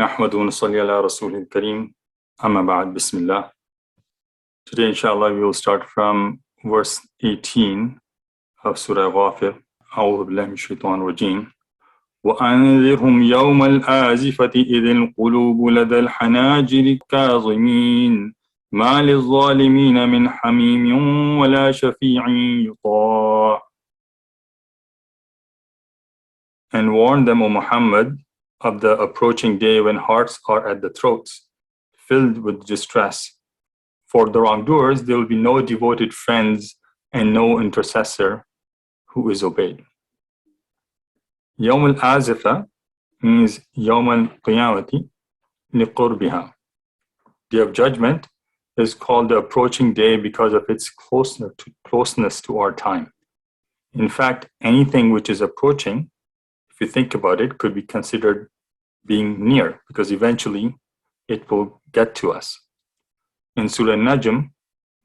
نحمد ونصلي على رسول الكريم أما بعد بسم الله. Today inshallah we will start from verse 18 of Surah Ghafir. أعوذ بالله من الشيطان الرجيم. وأنذرهم يوم الآزفة إذ القلوب لدى الحناجر كاظمين ما للظالمين من حميم ولا شفيع يطاع. And warn them, O Muhammad, of the approaching day when hearts are at the throats, filled with distress. For the wrongdoers, there will be no devoted friends and no intercessor who is obeyed. Yawm al-Azifa means Yawm al-Qiyamati liqurbiha. Day of Judgment is called the approaching day because of its closeness to our time. In fact, anything which is approaching, if you think about it, could be considered being near, because eventually it will get to us. In Surah Najm,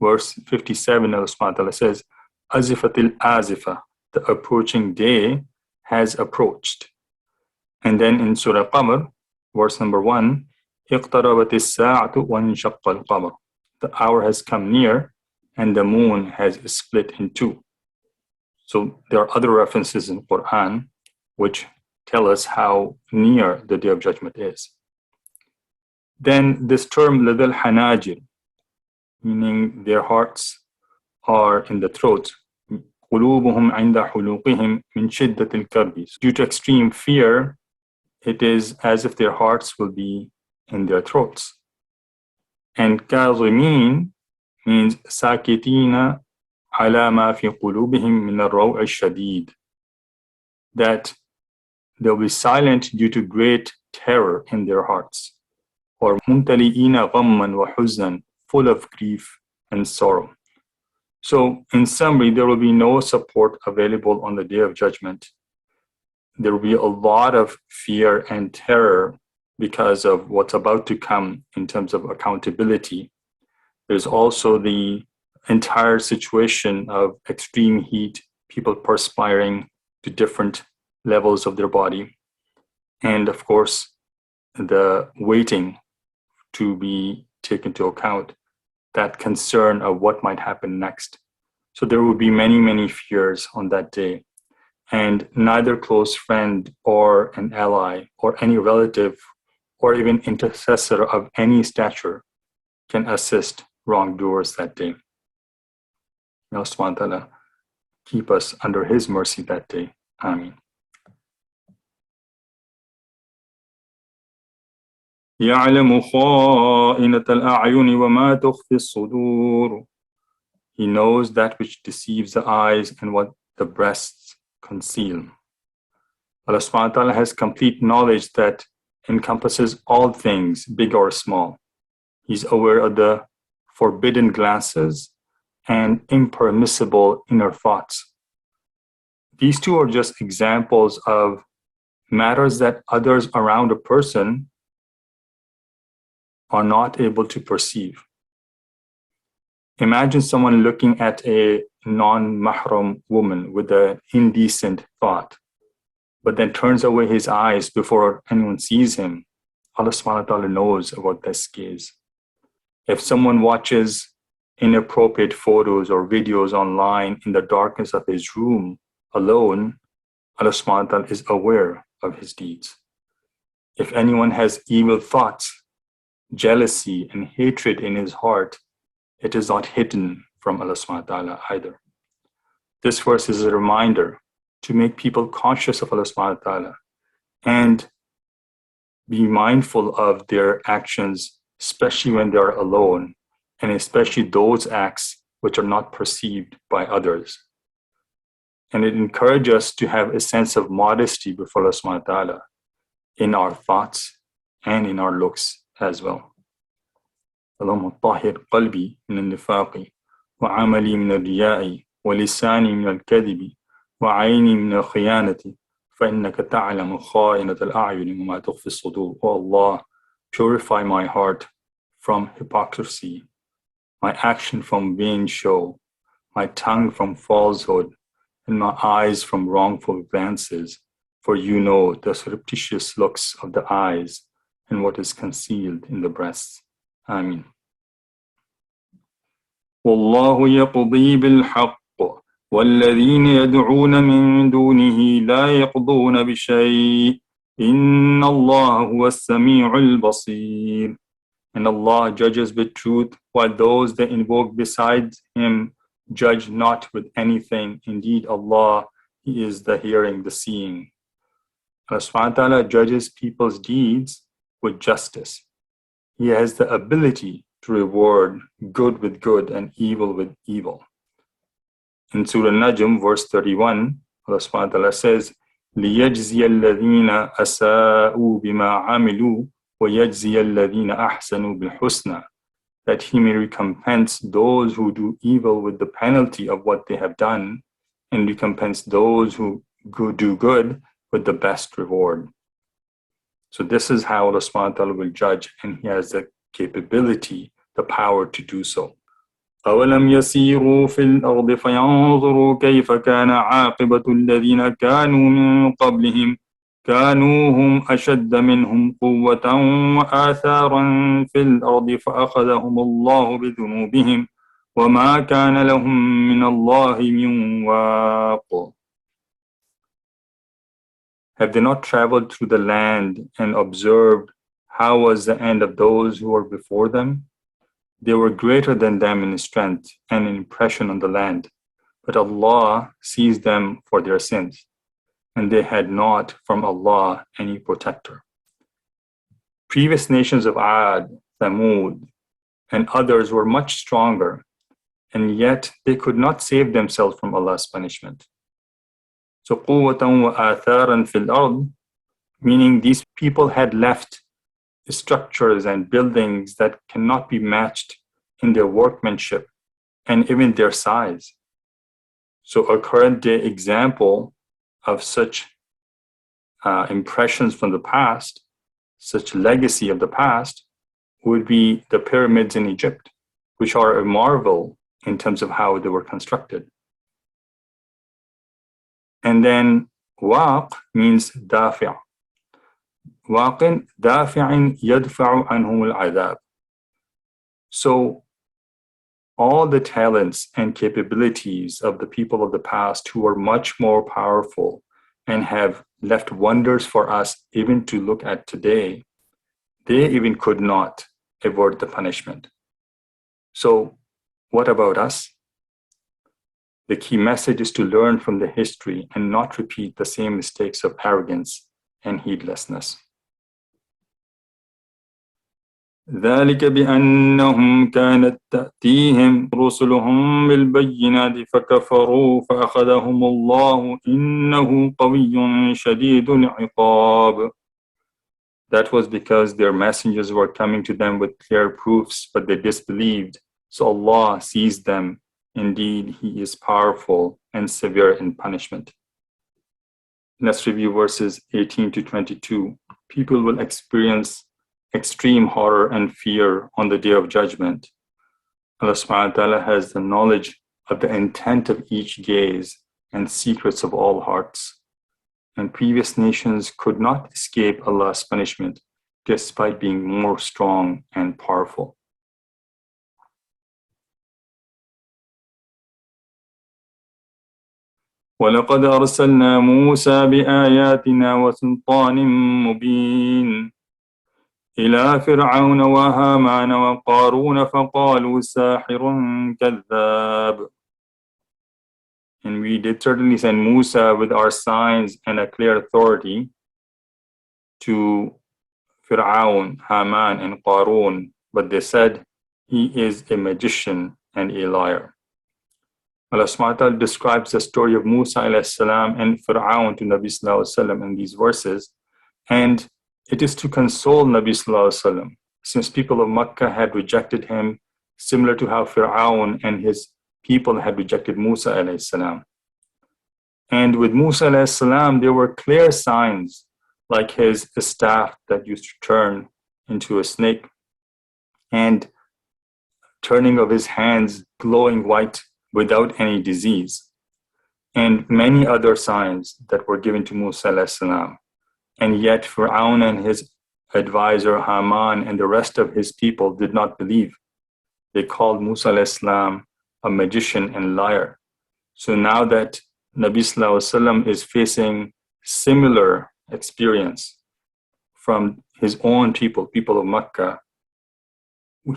verse 57, Allah subhanahu wa ta'ala says, Azifatil Azifa, the approaching day has approached. And then in Surah Qamar, verse number 1, Iqtarabatis sa'atu wa inshaqqal qamar, the hour has come near and the moon has split in two. So there are other references in Quran which tell us how near the Day of Judgment is. Then this term, ladal hanajir, meaning their hearts are in the throat. قُلُوبُهُمْ عِنْدَ حُلُوقِهِمْ مِنْ شِدَّةِ الْكَرْبِ. Due to extreme fear, it is as if their hearts will be in their throats. And كَاظِمِينَ means سَاكِتِينَ عَلَى مَا فِي قُلُوبِهِمْ مِنَ الرَّوْعِ الشَّدِيدِ, that they'll be silent due to great terror in their hearts. Or مُمْتَلِئِينَ غَمًّا وَحُزْنًا, full of grief and sorrow. So in summary, there will be no support available on the Day of Judgment. There will be a lot of fear and terror because of what's about to come in terms of accountability. There's also the entire situation of extreme heat, people perspiring to different levels of their body, and of course the waiting to be taken into account, that concern of what might happen next. So there will be many fears on that day, and neither close friend or an ally or any relative or even intercessor of any stature can assist wrongdoers that day. May Allah subhanahu wa ta'ala keep us under His mercy that day. Ameen. يَعْلَمُ خَائِنَةَ الْأَعْيُنِ وَمَا تُخْفِي الصُّدُورُ. He knows that which deceives the eyes and what the breasts conceal. Allah subhanahu wa ta'ala has complete knowledge that encompasses all things, big or small. He's aware of the forbidden glances and impermissible inner thoughts. These two are just examples of matters that others around a person are not able to perceive. Imagine someone looking at a non-mahram woman with an indecent thought, but then turns away his eyes before anyone sees him. Allah subhanahu wa ta'ala knows about this gaze. If someone watches inappropriate photos or videos online in the darkness of his room alone, Allah subhanahu wa ta'ala is aware of his deeds. If anyone has evil thoughts, jealousy and hatred in his heart, it is not hidden from Allah subhanahu wa ta'ala either. This verse is a reminder to make people conscious of Allah subhanahu wa ta'ala and be mindful of their actions, especially when they are alone, and especially those acts which are not perceived by others. And it encourages us to have a sense of modesty before Allah subhanahu wa ta'ala in our thoughts and in our looks as well. اللهم طهر قلبي من النفاق وعملي من الرياء ولساني من الكذب وعيني من الخيانة فإنك تعلم خائنة الأعين وما تخفي الصدور. O Allah, purify my heart from hypocrisy, my action from vain show, my tongue from falsehood, and my eyes from wrongful glances. For you know the surreptitious looks of the eyes and what is concealed in the breasts. Ameen. والله يقضي بالحق والذين يدعون من دونه لا يقضون بشيء إن الله هو السميع البصير. And Allah judges with truth, while those that invoke besides Him judge not with anything. Indeed, Allah, He is the hearing, the seeing. Allah subhanahu wa ta'ala judges people's deeds with justice. He has the ability to reward good with good and evil with evil. In Surah Najm, verse 31, Allah subhanahu wa ta'ala says, لِيَجْزِيَ الَّذِينَ أَسَاءُوا بِمَا عَمِلُوا وَيَجْزِيَ الَّذِينَ أَحْسَنُوا بِالْحُسْنَى, that He may recompense those who do evil with the penalty of what they have done, and recompense those who do good with the best reward. So this is how Allah subhanahu wa ta'ala will judge, and He has the capability, the power to do so. أَوَلَمْ يَسِيرُوا فِي الْأَرْضِ فَيَنْظُرُوا كَيْفَ كَانَ عَاقِبَةُ الَّذِينَ كَانُوا مِنْ قَبْلِهِمْ كانوا هم أشد منهم قوة وآثارا في الأرض فأخذهم الله بذنوبهم وما كان لهم من الله من واق. Have they not traveled through the land and observed how was the end of those who were before them? They were greater than them in strength and in impression on the land, but Allah sees them for their sins, and they had not from Allah any protector. Previous nations of Ad, Thamud, and others were much stronger, and yet they could not save themselves from Allah's punishment. So قُوَّةً وَآثَارًا فِي الْأَرْضِ, meaning these people had left structures and buildings that cannot be matched in their workmanship and even their size. So a current day example of such impressions from the past, such legacy of the past, would be the pyramids in Egypt, which are a marvel in terms of how they were constructed. And then waq means dafi'. Waqin dafi'in yadfa'u anhum al-'adab. So all the talents and capabilities of the people of the past who are much more powerful and have left wonders for us even to look at today, they even could not avert the punishment. So what about us? The key message is to learn from the history and not repeat the same mistakes of arrogance and heedlessness. ذلك بأنهم كانت تأتيهم رسلهم بالبينات فكفروا فأخذهم الله إنه قوي شديد العقاب. That was because their messengers were coming to them with clear proofs, but they disbelieved. So Allah seized them. Indeed, He is powerful and severe in punishment. Let's review verses 18 to 22. People will experience extreme horror and fear on the day of judgment. Allah subhanahu wa ta'ala has the knowledge of the intent of each gaze and secrets of all hearts. And previous nations could not escape Allah's punishment despite being more strong and powerful. وَلَقَدْ أَرْسَلْنَا مُوسَى بِآيَاتِنَا وَسُلْطَانٍ مُبِينٍ إلى فرعون وهامان وقارون فقالوا ساحر كذاب. And we did certainly send Musa with our signs and a clear authority to Fir'aun, Haman, and Qarun, but they said he is a magician and a liar. Allah subhanahu wa ta'ala describes the story of Musa alayhi salam and Fir'aun to Nabi sallallahu alayhi wa sallam in these verses, and it is to console Nabi sallallahu alayhi wa sallam, since people of Makkah had rejected him, similar to how Fir'aun and his people had rejected Musa alayhi salam. And with Musa alayhi salam, there were clear signs, like his staff that used to turn into a snake, and turning of his hands glowing white without any disease, and many other signs that were given to Musa alayhi salam. And yet Fir'aun and his advisor Haman and the rest of his people did not believe. They called Musa alayhi salam a magician and liar. So now that Nabi sallallahu alaihi wasallam is facing similar experience from his own people of Makkah,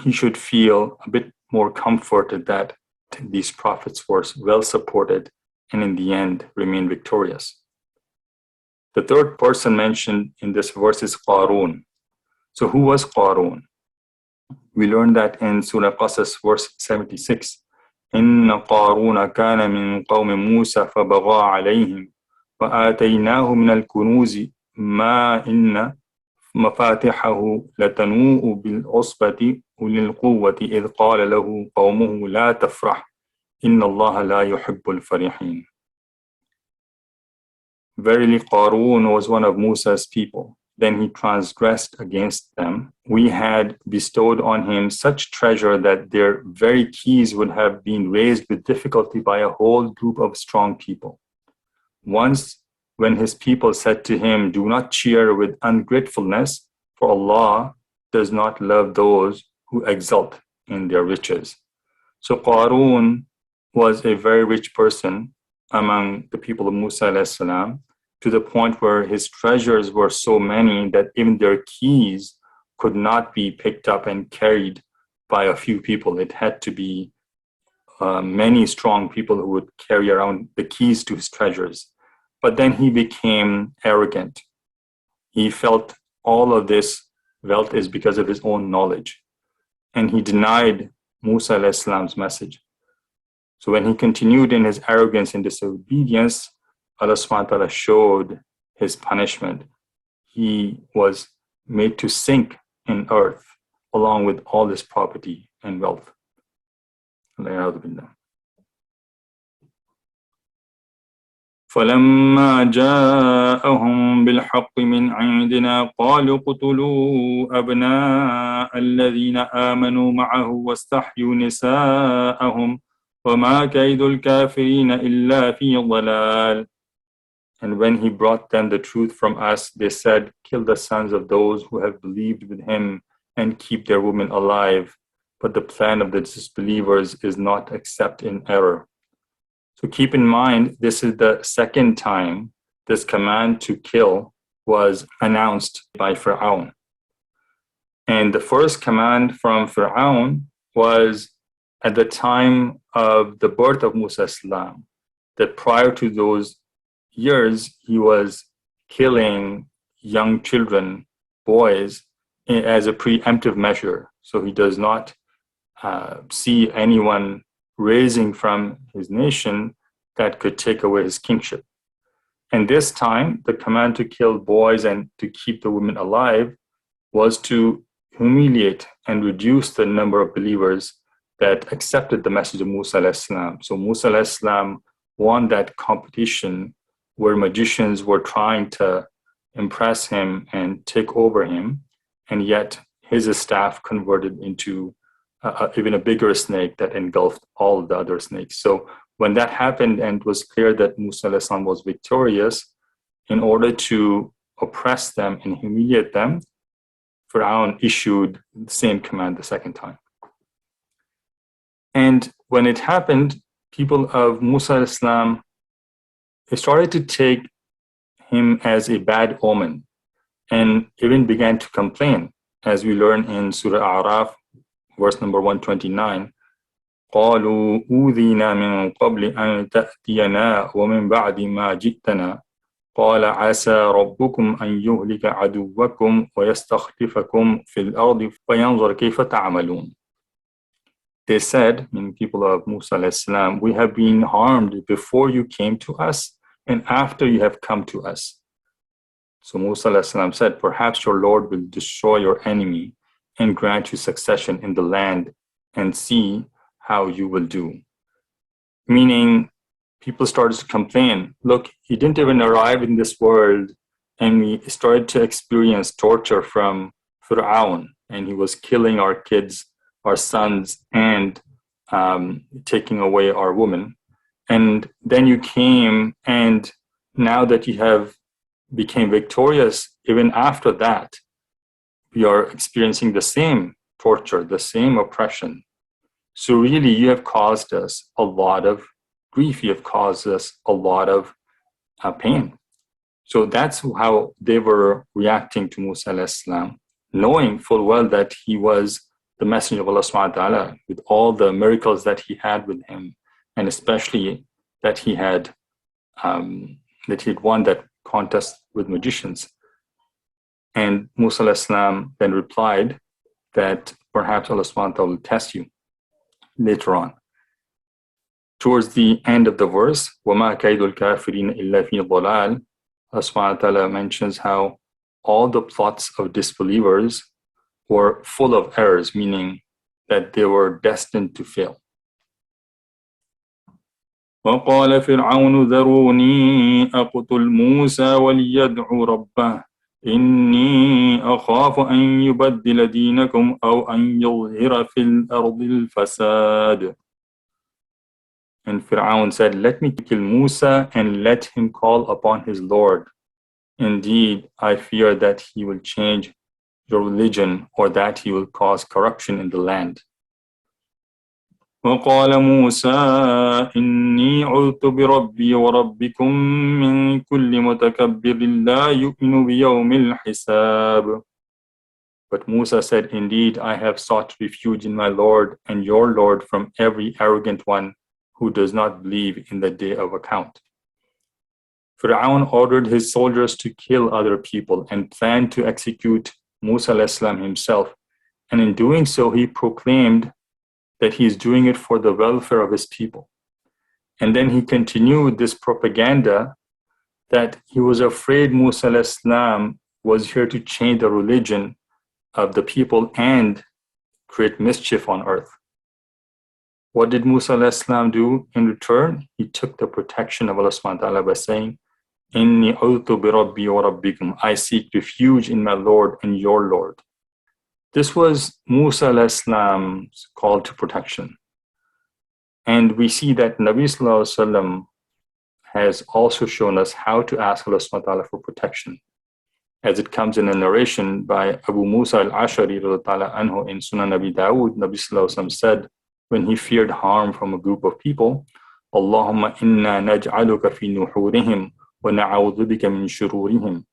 he should feel a bit more comforted that these prophets were well supported and in the end remain victorious. The third person mentioned in this verse is Qarun. So who was Qarun? We learned that in Surah Qasas verse 76. إن قارون كان من قوم موسى فبغى عليهم وآتيناه من الكنوز ما إن مفاتحه لتنوء بالعصبة أولي القوة إذ قال له قومه لا تفرح إن الله لا يحب الفرحين. Verily Qarun was one of Musa's people. Then he transgressed against them. We had bestowed on him such treasure that their very keys would have been raised with difficulty by a whole group of strong people. Once, when his people said to him, "Do not cheer with ungratefulness, for Allah does not love those who exult in their riches." So Qarun was a very rich person among the people of Musa alayhi salam, to the point where his treasures were so many that even their keys could not be picked up and carried by a few people. It had to be many strong people who would carry around the keys to his treasures. But then he became arrogant. He felt all of this wealth is because of his own knowledge. And he denied Musa alayhi salam's message. So when he continued in his arrogance and disobedience, Allah subhanahu wa ta'ala showed his punishment. He was made to sink in earth along with all his property and wealth. فَلَمَّا جَاءَهُم بِالْحَقِّ مِنْ عِندِنَا قَالُوا اقْتُلُوا أَبْنَاءَ الَّذِينَ آمَنُوا مَعَهُ وَاسْتَحْيُوا نِسَاءَهُمْ وَمَا كَيْدُ الْكَافِرِينَ إِلَّا فِي ضَلَالٍ. And when he brought them the truth from us, they said, "Kill the sons of those who have believed with him and keep their women alive. But the plan of the disbelievers is not except in error." So keep in mind, this is the second time this command to kill was announced by Fir'aun. And the first command from Fir'aun was at the time of the birth of Musa salam, that prior to those years, he was killing young children, boys, as a preemptive measure. So he does not see anyone raising from his nation that could take away his kingship. And this time, the command to kill boys and to keep the women alive was to humiliate and reduce the number of believers that accepted the message of Musa alayhi salam. So Musa alayhi salam won that competition where magicians were trying to impress him and take over him, and yet his staff converted into even a bigger snake that engulfed all the other snakes. So when that happened and it was clear that Musa alayhi salam was victorious, in order to oppress them and humiliate them, Fir'aun issued the same command the second time. And when it happened, people of Musa alayhi salam, they started to take him as a bad omen and even began to complain, as we learn in Surah A'raf, verse number 129. قالوا أوذينا من قبل أن تأتينا ومن بعد ما جئتنا قال عسى ربكم أن يهلك عدوكم ويستخلفكم في الأرض فينظر كيف تعملون. They said, meaning people of Musa alayhi salam, "We have been harmed before you came to us and after you have come to us." So Musa alayhi salam said, "Perhaps your Lord will destroy your enemy and grant you succession in the land and see how you will do." Meaning, people started to complain, "Look, he didn't even arrive in this world and we started to experience torture from Fir'aun, and he was killing our kids, our sons, and taking away our women. And then you came, and now that you have became victorious, even after that, we are experiencing the same torture, the same oppression. So really, you have caused us a lot of grief. You have caused us a lot of pain. So that's how they were reacting to Musa alayhi salam, knowing full well that he was the messenger of Allah subhanahu wa ta'ala, with all the miracles that he had with him, and especially that he had won that contest with magicians. And Musa alayhi salam then replied that perhaps Allah subhanahu wa ta'ala will test you later on. Towards the end of the verse, وَمَا كَيْدُ الْكَافِرِينَ إِلَّا فِي ضَلَالٍ, Allah subhanahu wa ta'ala mentions how all the plots of disbelievers were full of errors, meaning that they were destined to fail. وَقَالَ فِرْعَوْنُ ذَرُونِي أَقْتُلْ مُوسَى وَلْيَدْعُ رَبَّهُ إِنِّي أَخَافُ أَن يُبَدِّلَ دِينَكُمْ أَوْ أَن يُظْهِرَ فِي الْأَرْضِ الْفَسَادَ. And Fir'aun said, let me kill Musa and let him call upon his Lord. Indeed, I fear that he will change your religion, or that he will cause corruption in the land. وَقَالَ مُوسَى إِنِّي عُذْتُ بِرَبِّي وَرَبِّكُمْ مِنْ كُلِّ مُتَكَبِّرٍ لَا يُؤْمِنُ بِيَوْمِ الْحِسَابِ. But Musa said, indeed, I have sought refuge in my Lord and your Lord from every arrogant one who does not believe in the day of account. Fir'aun ordered his soldiers to kill other people and planned to execute Musa alayhi salam himself. And in doing so, he proclaimed that he is doing it for the welfare of his people. And then he continued this propaganda that he was afraid Musa alayhi salam was here to change the religion of the people and create mischief on earth. What did Musa alayhi salam do in return? He took the protection of Allah subhanahu wa ta'ala by saying, Inni a'udhu bi rabbi wa rabbikum. I seek refuge in my Lord and your Lord. This was Musa alayhi salam's call to protection. And we see that Nabi sallallahu alaihi wasallam has also shown us how to ask Allah subhanahu wa ta'ala for protection. As it comes in a narration by Abu Musa al-Ashari anhu in Sunan Abi Dawud, Nabi sallallahu alaihi wasallam said, when he feared harm from a group of people, Allahumma inna naj'aluka fi nuhurihim wa na'udhu bika min shururihim.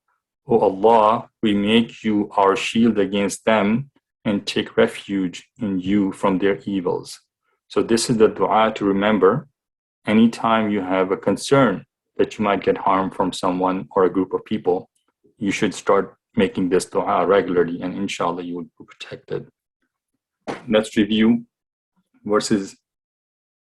O Allah, we make you our shield against them and take refuge in you from their evils. So this is the dua to remember anytime you have a concern that you might get harm from someone or a group of people. You should start making this dua regularly, and inshallah you will be protected. Let's review verses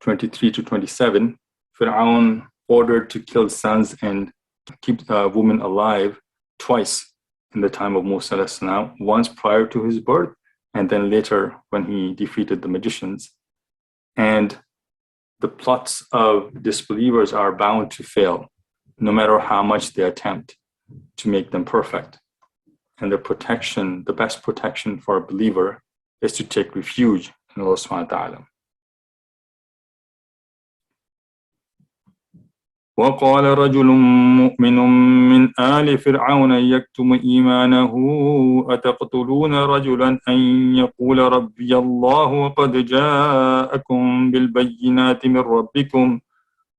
23 to 27. Fir'aun ordered to kill sons and keep women alive twice in the time of Musa alayhi salam, once prior to his birth and then later when he defeated the magicians. And the plots of disbelievers are bound to fail, no matter how much they attempt to make them perfect. And the best protection for a believer is to take refuge in Allah subhanahu wa ta'ala. وقال رجل مؤمن من آل فرعون يكتم إيمانه أتقتلون رجلا أن يقول ربي الله وقد جاءكم بالبينات من ربكم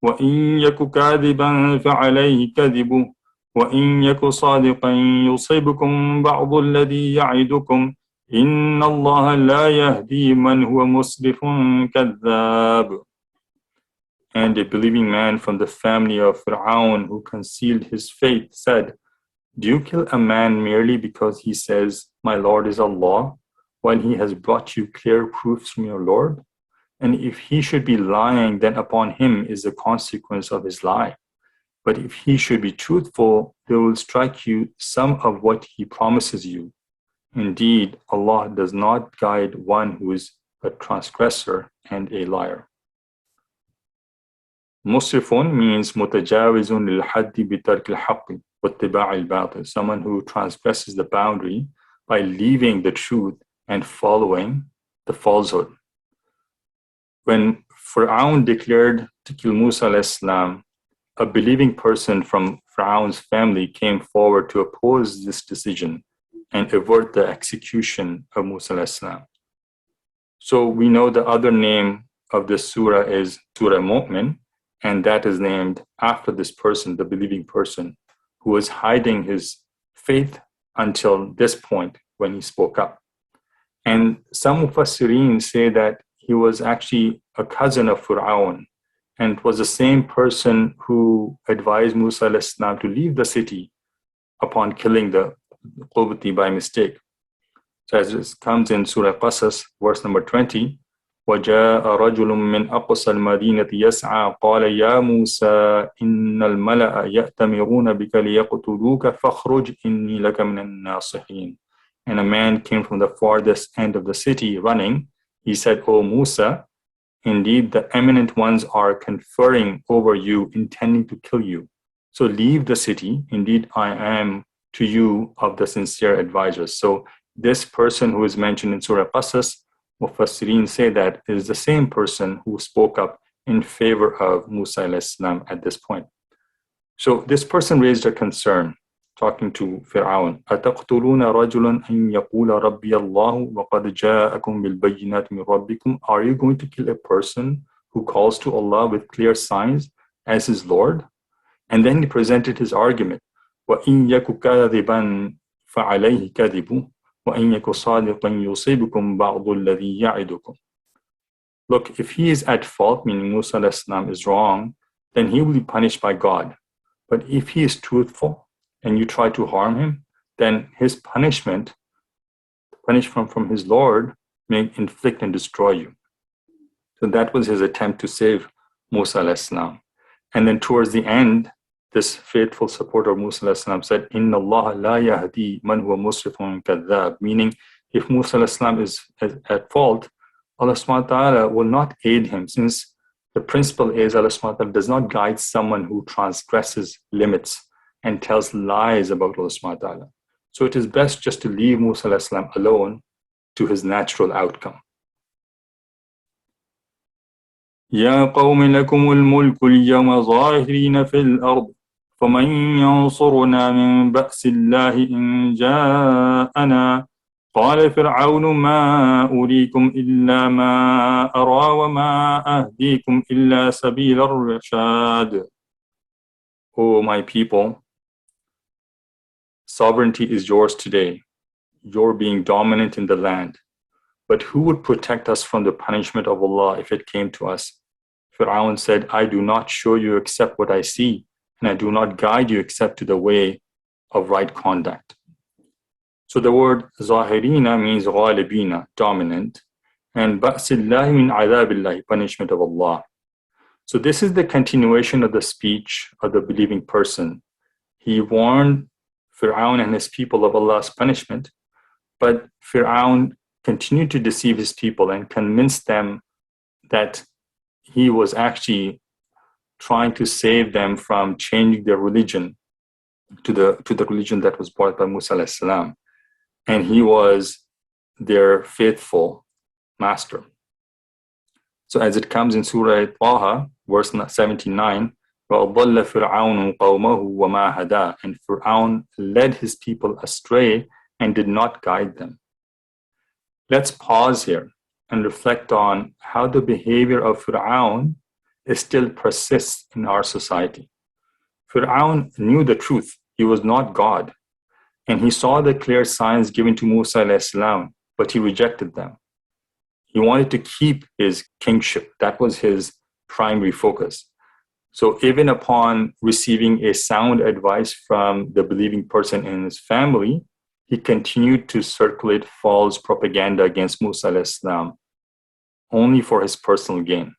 وإن يك كاذبا فعليه كذبه وإن يك صادقا يصيبكم بعض الذي يعدكم إن الله لا يهدي من هو مسرف كذاب. And a believing man from the family of Fir'aun who concealed his faith said, do you kill a man merely because he says, my Lord is Allah, while he has brought you clear proofs from your Lord? And if he should be lying, then upon him is the consequence of his lie. But if he should be truthful, they will strike you some of what he promises you. Indeed, Allah does not guide one who is a transgressor and a liar. Musrifun means mutajawizun lil haddi bi tark al haqq wa ittiba' al batil, someone who transgresses the boundary by leaving the truth and following the falsehood. When Fir'aun declared to kill Musa alayhi salam, a believing person from Fir'aun's family came forward to oppose this decision and avert the execution of Musa alayhi salam. So we know the other name of this surah is Surah Mu'min, and that is named after this person, the believing person, who was hiding his faith until this point when he spoke up. And some Mufassirin say that he was actually a cousin of Fir'aun, and was the same person who advised Musa alayhi salam to leave the city upon killing the Qubti by mistake. So as it comes in Surah Qasas, verse number 20, وَجَاءَ رَجُلٌ مِّنْ أَقْصَى الْمَدِينَةِ يَسْعَى قَالَ يَا مُوسَى إِنَّ الْمَلَأَ يَأْتَمِرُونَ بِكَ لِيَقْتُلُوكَ فَاخْرُجْ إِنِّي لَكَ مِنَ النَّاصِحِينَ. And a man came from the farthest end of the city running. He said, O Musa, indeed the eminent ones are conferring over you, intending to kill you. So leave the city. Indeed, I am to you of the sincere advisors. So this person who is mentioned in Surah Qasas, Mufassirin say that is the same person who spoke up in favor of Musa alayhi salam at this point. So this person raised a concern, talking to Fir'aun. أَتَقْتُلُونَ رَجُلًا أَن يَقُولَ رَبِّيَ اللَّهُ وَقَدْ جَاءَكُمْ بِالْبَيِّنَاتِ مِنْ رَبِّكُمْ. Are you going to kill a person who calls to Allah with clear signs as his Lord? And then he presented his argument. وَإِن يَكُ كَاذِبًا فَعَلَيْهِ كَذِبُهُ وَإِن يَكُ صَادِقًا يُصِيبُكُم بَعْضُ الَّذِي يَعِدُكُم. Look, if he is at fault, meaning Musa alayhi salam is wrong, then he will be punished by God. But if he is truthful and you try to harm him, then his punishment from his Lord may inflict and destroy you. So that was his attempt to save Musa alayhi salam. And then towards the end, this faithful supporter of Musa alayhi salam said, Inna Allah la yahdi man huwa musrifun kadhab, meaning if Musa alayhi salam is at fault, Allah subhanahu wa ta'ala will not aid him, since the principle is Allah subhanahu wa ta'ala does not guide someone who transgresses limits and tells lies about Allah subhanahu wa ta'ala. So it is best just to leave Musa alayhi salam alone to his natural outcome. يا قوم لكم الملك اليوم ظاهرين في الأرض فمن ينصرنا من بأس الله إن جاءنا قال فرعون ما أريكم إلا ما أرى وما أهديكم إلا سبيل الرشاد. O my people, sovereignty is yours today. You're being dominant in the land. But who would protect us from the punishment of Allah if it came to us? Fir'aun said, I do not show you except what I see, and I do not guide you except to the way of right conduct. So the word zahirina means ghalibina, dominant, and ba'sillahi min adhabillahi, punishment of Allah. So this is the continuation of the speech of the believing person. He warned Fir'aun and his people of Allah's punishment, but Fir'aun continued to deceive his people and convince them that he was actually trying to save them from changing their religion to the religion that was brought by Musa alayhi salam. And he was their faithful master. So as it comes in Surah Taha, verse 79, وَأَضَلَّ فِرْعَوْنُ قَوْمَهُ وَمَا هَدَى. And Fir'aun led his people astray and did not guide them. Let's pause here and reflect on how the behavior of Fir'aun still persists in our society. Fir'aun knew the truth. He was not God. And he saw the clear signs given to Musa alayhi salam, but he rejected them. He wanted to keep his kingship. That was his primary focus. So even upon receiving a sound advice from the believing person in his family, he continued to circulate false propaganda against Musa alayhi salam, only for his personal gain.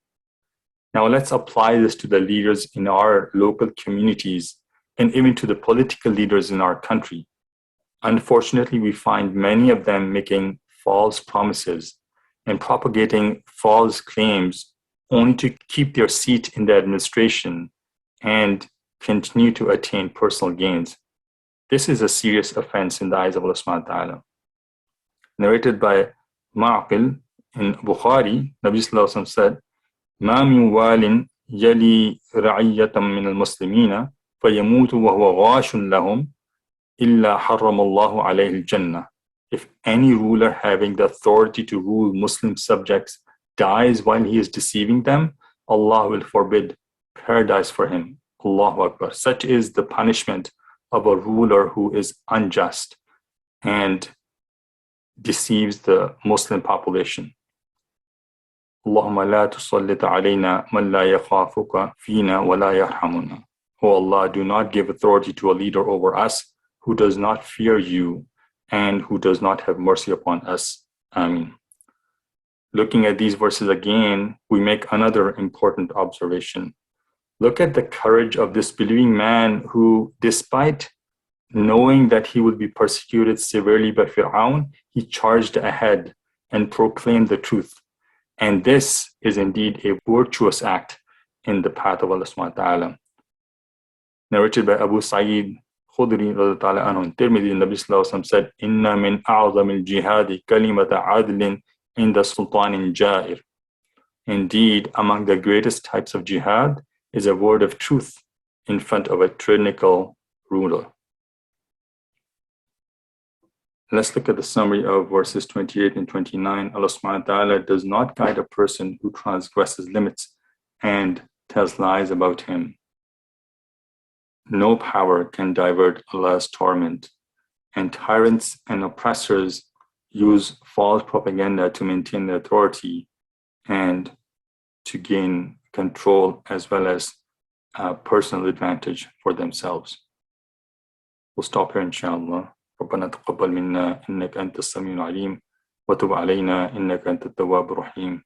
Now let's apply this to the leaders in our local communities and even to the political leaders in our country. Unfortunately, we find many of them making false promises and propagating false claims only to keep their seat in the administration and continue to attain personal gains. This is a serious offense in the eyes of Allah subhanahu wa ta'ala. Narrated by Ma'qil in Bukhari, Nabi sallallahu alaihi wasallam said, ما من وال يلي رعية من المسلمين فيموت وهو غاش لهم إِلَّا حَرَّمَ اللَّهُ عَلَيْهِ الْجَنَّةِ. If any ruler having the authority to rule Muslim subjects dies while he is deceiving them, Allah will forbid paradise for him. Allahu Akbar. Such is the punishment of a ruler who is unjust and deceives the Muslim population. Allahumma la tusallit alayna man la yakhafuka fina wa la yarhamuna. O Allah, do not give authority to a leader over us who does not fear you and who does not have mercy upon us. Ameen. Looking at these verses again, we make another important observation. Look at the courage of this believing man who, despite knowing that he would be persecuted severely by Fir'aun, he charged ahead and proclaimed the truth. And this is indeed a virtuous act in the path of Allah subhanahu wa ta'ala. Narrated by Abu Sa'id Khudri radhiyallahu anhu in Tirmidhi, Nabi sallallahu alaihi wasallam said, "Inna min a'zamil jihadi kalimata adlin inda sultanin ja'ir." Indeed, among the greatest types of jihad is a word of truth in front of a tyrannical ruler. Let's look at the summary of verses 28 and 29. Allah subhanahu wa ta'ala does not guide a person who transgresses limits and tells lies about him. No power can divert Allah's torment, and tyrants and oppressors use false propaganda to maintain their authority and to gain control as well as personal advantage for themselves. We'll stop here, inshallah. ربنا تقبل منا إنك أنت السميع العليم وتب علينا إنك أنت التواب الرحيم